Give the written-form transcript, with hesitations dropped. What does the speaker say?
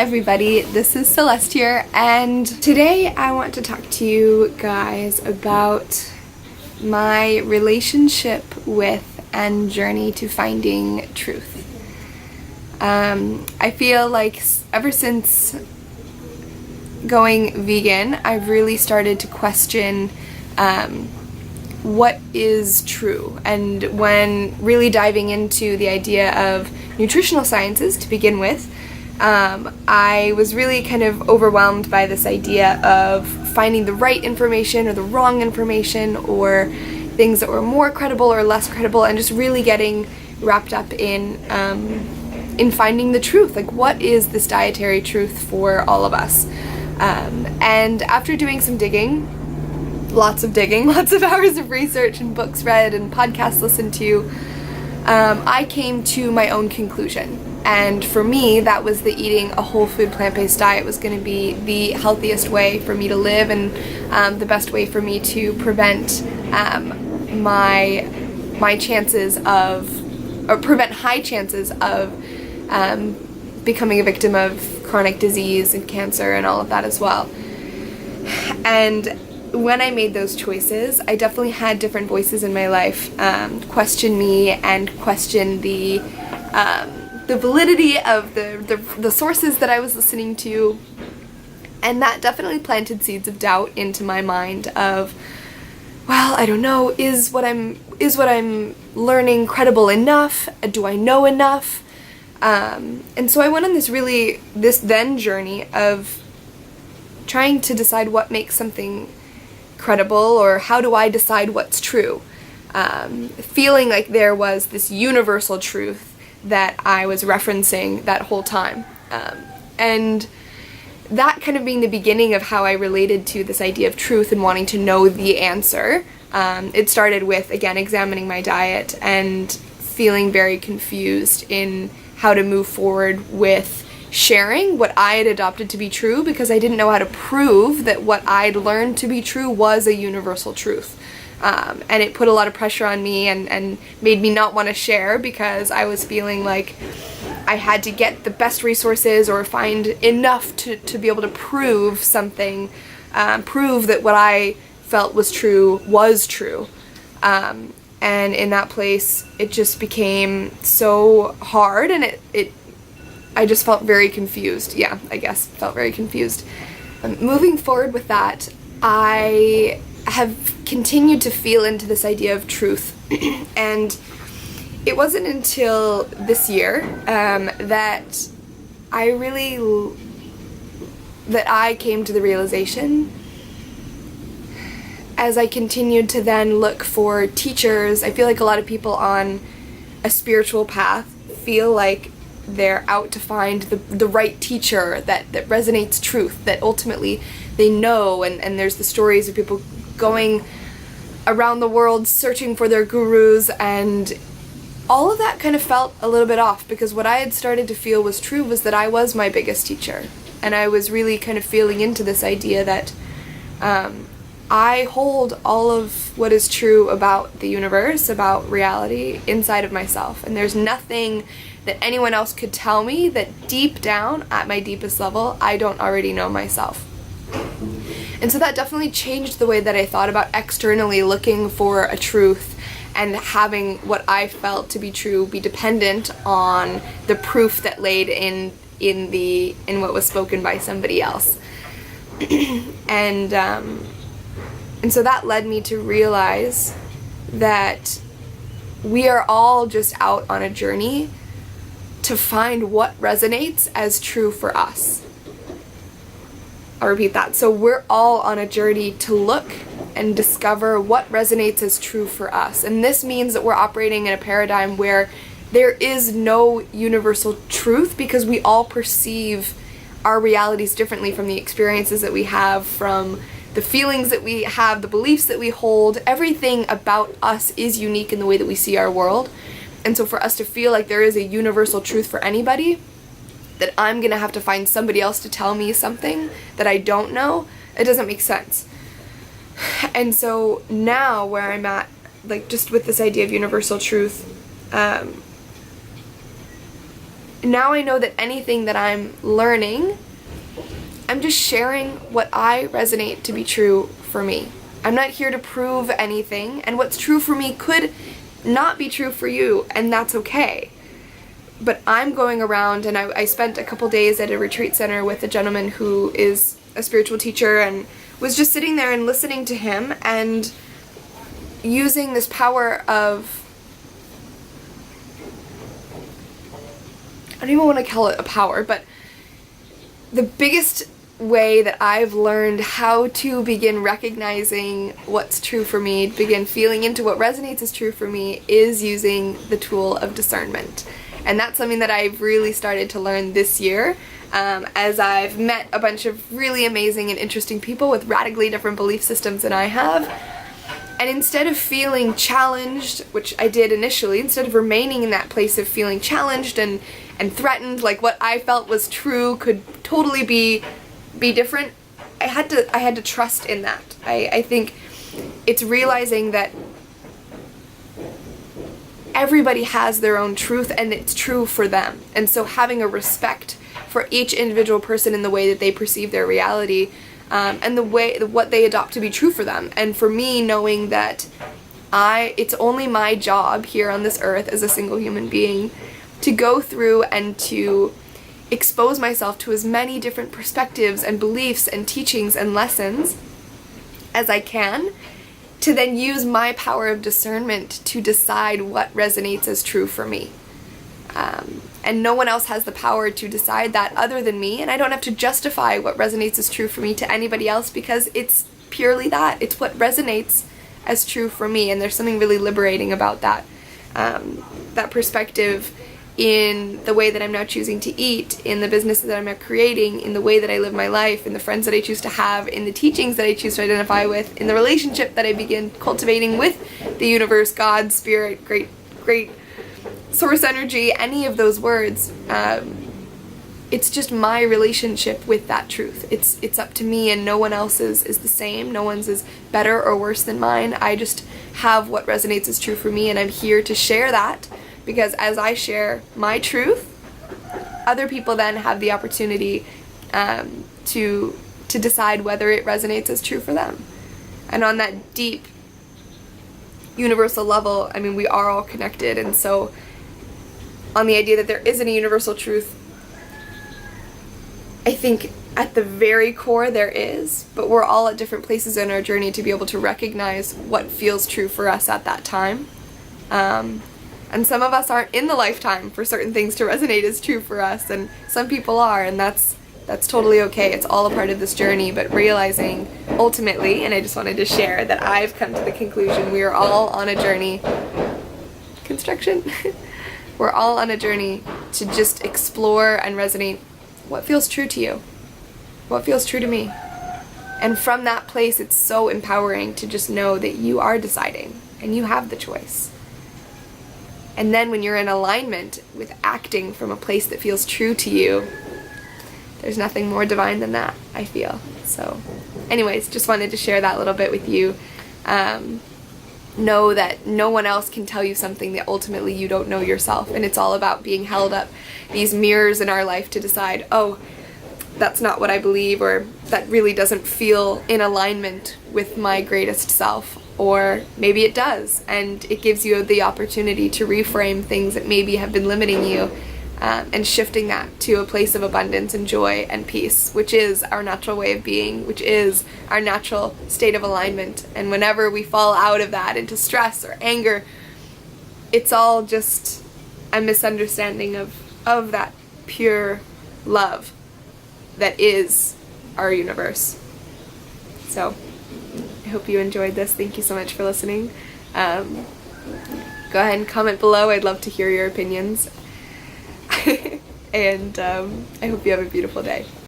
everybody, this is Celeste here, and today I want to talk to you guys about my relationship with and journey to finding truth. I feel like ever since going vegan, I've really started to question what is true, and when really diving into the idea of nutritional sciences to begin with, I was really kind of overwhelmed by this idea of finding the right information or the wrong information, or things that were more credible or less credible, and just really getting wrapped up in finding the truth. Like, what is this dietary truth for all of us? And after doing some digging, lots of hours of research and books read and podcasts listened to, I came to my own conclusion. And for me, that was that eating a whole food plant-based diet was going to be the healthiest way for me to live, and the best way for me to prevent my chances of, or prevent high chances of becoming a victim of chronic disease and cancer and all of that as well. And when I made those choices, I definitely had different voices in my life question me and question the validity of the sources that I was listening to, and that definitely planted seeds of doubt into my mind of, well, I don't know, is what I'm learning credible enough? Do I know enough? And so I went on this then journey of trying to decide what makes something credible, or how do I decide what's true? Feeling like there was this universal truth that I was referencing that whole time. And that kind of being the beginning of how I related to this idea of truth and wanting to know the answer. It started with, again, examining my diet and feeling very confused in how to move forward with sharing what I had adopted to be true, because I didn't know how to prove that what I'd learned to be true was a universal truth. And it put a lot of pressure on me and made me not want to share, because I was feeling like I had to get the best resources or find enough to be able to prove something, prove that what I felt was true was true. And in that place, it just became so hard, and I just felt very confused. Yeah, I guess felt very confused. Moving forward with that, I have continued to feel into this idea of truth, and it wasn't until this year that I came to the realization, as I continued to then look for teachers. I feel like a lot of people on a spiritual path feel like they're out to find the right teacher that resonates truth, that ultimately they know, and there's the stories of people going around the world searching for their gurus, and all of that kind of felt a little bit off, because what I had started to feel was true was that I was my biggest teacher, and I was really kind of feeling into this idea that I hold all of what is true about the universe, about reality, inside of myself, and there's nothing that anyone else could tell me that deep down, at my deepest level, I don't already know myself. And so that definitely changed the way that I thought about externally looking for a truth, and having what I felt to be true be dependent on the proof that laid in what was spoken by somebody else. And so that led me to realize that we are all just out on a journey to find what resonates as true for us. I'll repeat that. So we're all on a journey to look and discover what resonates as true for us. And this means that we're operating in a paradigm where there is no universal truth, because we all perceive our realities differently from the experiences that we have, from the feelings that we have, the beliefs that we hold. Everything about us is unique in the way that we see our world. And so for us to feel like there is a universal truth for anybody, that I'm going to have to find somebody else to tell me something that I don't know, it doesn't make sense. And so now where I'm at, like, just with this idea of universal truth, now I know that anything that I'm learning, I'm just sharing what I resonate to be true for me. I'm not here to prove anything, and what's true for me could not be true for you, and that's okay. But I'm going around, and I spent a couple days at a retreat center with a gentleman who is a spiritual teacher, and was just sitting there and listening to him and using this power of, I don't even want to call it a power, but the biggest way that I've learned how to begin recognizing what's true for me, begin feeling into what resonates as true for me, is using the tool of discernment. And that's something that I've really started to learn this year, as I've met a bunch of really amazing and interesting people with radically different belief systems than I have. And instead of feeling challenged, which I did initially, instead of remaining in that place of feeling challenged and threatened, like what I felt was true could totally be different, I had to trust in that. I think it's realizing that everybody has their own truth and it's true for them. And so having a respect for each individual person in the way that they perceive their reality, and what they adopt to be true for them. And for me, knowing that it's only my job here on this earth as a single human being to go through and to expose myself to as many different perspectives and beliefs and teachings and lessons as I can, to then use my power of discernment to decide what resonates as true for me. And no one else has the power to decide that other than me, and I don't have to justify what resonates as true for me to anybody else, because it's purely that. It's what resonates as true for me, and there's something really liberating about that. That perspective in the way that I'm now choosing to eat, in the business that I'm now creating, in the way that I live my life, in the friends that I choose to have, in the teachings that I choose to identify with, in the relationship that I begin cultivating with the universe, God, spirit, great source energy, any of those words. It's just my relationship with that truth. It's up to me, and no one else is the same. No one's is better or worse than mine. I just have what resonates as true for me, and I'm here to share that, because as I share my truth, other people then have the opportunity to decide whether it resonates as true for them. And on that deep universal level, I mean, we are all connected, and so on the idea that there isn't a universal truth, I think at the very core there is, but we're all at different places in our journey to be able to recognize what feels true for us at that time. And some of us aren't in the lifetime for certain things to resonate as true for us, and some people are, and that's totally okay. It's all a part of this journey, but realizing ultimately, and I just wanted to share that I've come to the conclusion we are all on a journey. Construction? We're all on a journey to just explore and resonate what feels true to you, what feels true to me. And from that place, it's so empowering to just know that you are deciding and you have the choice. And then when you're in alignment with acting from a place that feels true to you, there's nothing more divine than that, I feel. So anyways, just wanted to share that little bit with you. Know that no one else can tell you something that ultimately you don't know yourself, and it's all about being held up these mirrors in our life to decide, oh, that's not what I believe, or that really doesn't feel in alignment with my greatest self, or maybe it does, and it gives you the opportunity to reframe things that maybe have been limiting you, and shifting that to a place of abundance and joy and peace, which is our natural way of being, which is our natural state of alignment. And whenever we fall out of that into stress or anger, it's all just a misunderstanding of that pure love that is our universe. So I hope you enjoyed this. Thank you so much for listening. Go ahead and comment below. I'd love to hear your opinions. And I hope you have a beautiful day.